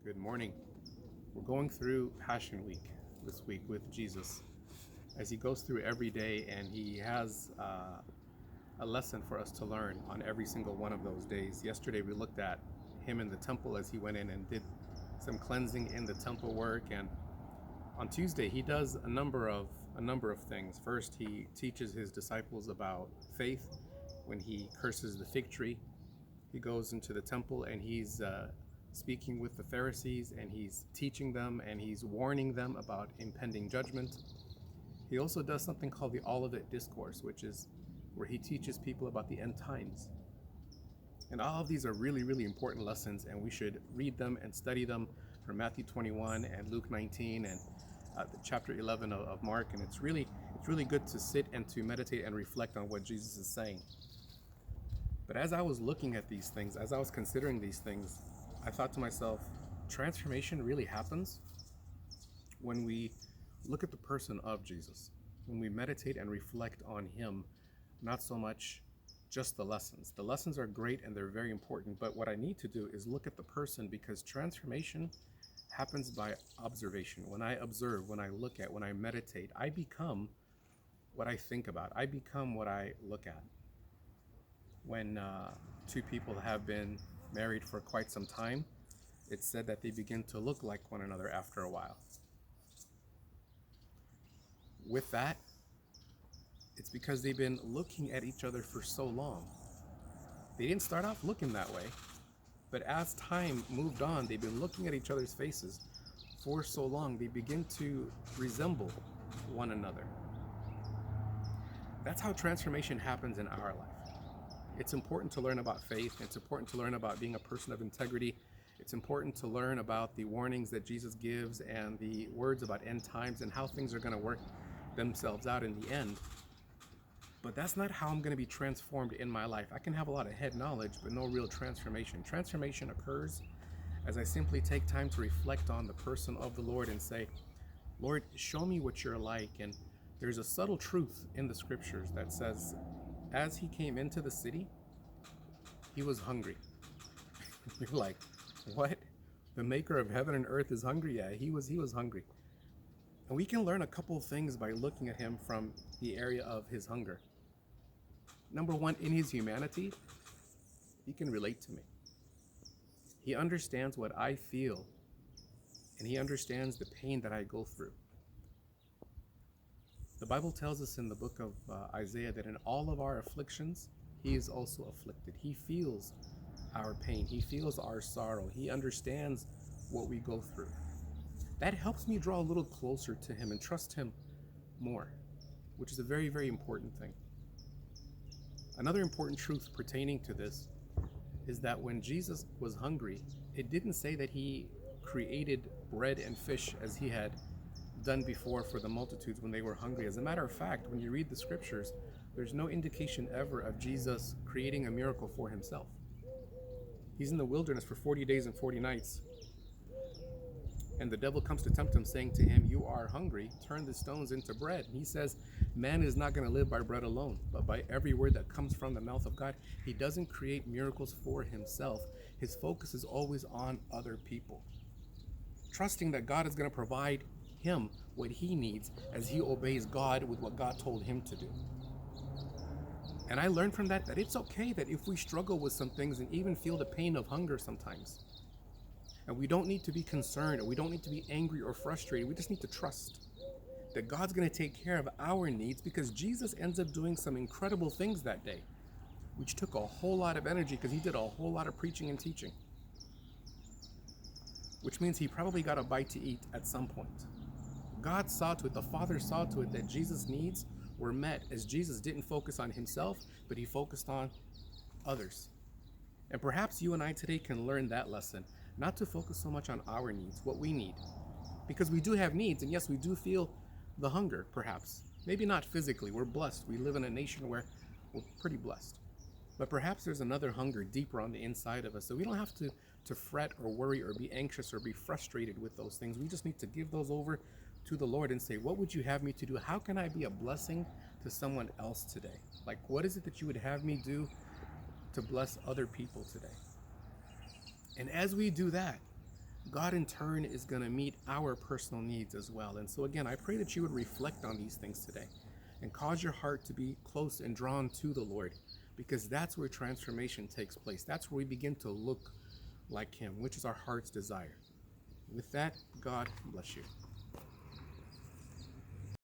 Good morning. We're going through Passion Week this week with Jesus as he goes through every day, and he has a lesson for us to learn on every single one of those days. Yesterday we looked at him in the temple as he went in and did some cleansing in the temple work, and on Tuesday he does a number of things. First, he teaches his disciples about faith when he curses the fig tree. He goes into the temple and he's speaking with the Pharisees, and he's teaching them and he's warning them about impending judgment. He also does something called the Olivet Discourse, which is where he teaches people about the end times. And all of these are really, really important lessons, and we should read them and study them from Matthew 21 and Luke 19 and chapter 11 of Mark. And it's really good to sit and to meditate and reflect on what Jesus is saying. But as I was looking at these things, as I was considering these things, I thought to myself, transformation really happens when we look at the person of Jesus, when we meditate and reflect on him, not so much just the lessons. The lessons are great and they're very important, but what I need to do is look at the person, because transformation happens by observation. When I observe, when I look at, when I meditate, I become what I think about. I become what I look at. When two people have been married for quite some time, it's said that they begin to look like one another after a while. With that, it's because they've been looking at each other for so long. They didn't start off looking that way, but as time moved on, they've been looking at each other's faces for so long, they begin to resemble one another. That's how transformation happens in our life. It's important to learn about faith. It's important to learn about being a person of integrity. It's important to learn about the warnings that Jesus gives and the words about end times and how things are going to work themselves out in the end. But that's not how I'm going to be transformed in my life. I can have a lot of head knowledge, but no real transformation. Transformation occurs as I simply take time to reflect on the person of the Lord and say, Lord, show me what you're like. And there's a subtle truth in the scriptures that says, as he came into the city, he was hungry. You're like, what? The maker of heaven and earth is hungry? Yeah, he was hungry. And we can learn a couple of things by looking at him from the area of his hunger. Number one, in his humanity, he can relate to me. He understands what I feel, and he understands the pain that I go through. The Bible tells us in the book of Isaiah that in all of our afflictions, he is also afflicted. He feels our pain. He feels our sorrow. He understands what we go through. That helps me draw a little closer to him and trust him more, which is a very, very important thing. Another important truth pertaining to this is that when Jesus was hungry, it didn't say that he created bread and fish as he had done before for the multitudes when they were hungry. As a matter of fact, when you read the scriptures, there's no indication ever of Jesus creating a miracle for himself. He's in the wilderness for 40 days and 40 nights. And the devil comes to tempt him, saying to him, you are hungry, turn the stones into bread. And he says, man is not going to live by bread alone, but by every word that comes from the mouth of God. He doesn't create miracles for himself. His focus is always on other people, trusting that God is going to provide him what he needs as he obeys God with what God told him to do. And I learned from that it's okay that if we struggle with some things and even feel the pain of hunger sometimes, and we don't need to be concerned, or we don't need to be angry or frustrated. We just need to trust that God's going to take care of our needs, because Jesus ends up doing some incredible things that day, which took a whole lot of energy because he did a whole lot of preaching and teaching, which means he probably got a bite to eat at some point. God saw to it, the Father saw to it that Jesus' needs were met, as Jesus didn't focus on himself, but he focused on others. And perhaps you and I today can learn that lesson, not to focus so much on our needs, what we need, because we do have needs, and yes, we do feel the hunger, perhaps. Maybe not physically, we're blessed. We live in a nation where we're pretty blessed. But perhaps there's another hunger deeper on the inside of us, so we don't have to fret or worry or be anxious or be frustrated with those things. We just need to give those over to the Lord and say, what would you have me to do? How can I be a blessing to someone else today? Like, what is it that you would have me do to bless other people today? And as we do that, God in turn is going to meet our personal needs as well. And so again, I pray that you would reflect on these things today and cause your heart to be close and drawn to the Lord, because that's where transformation takes place. That's where we begin to look like him, which is our heart's desire. With that, God bless you.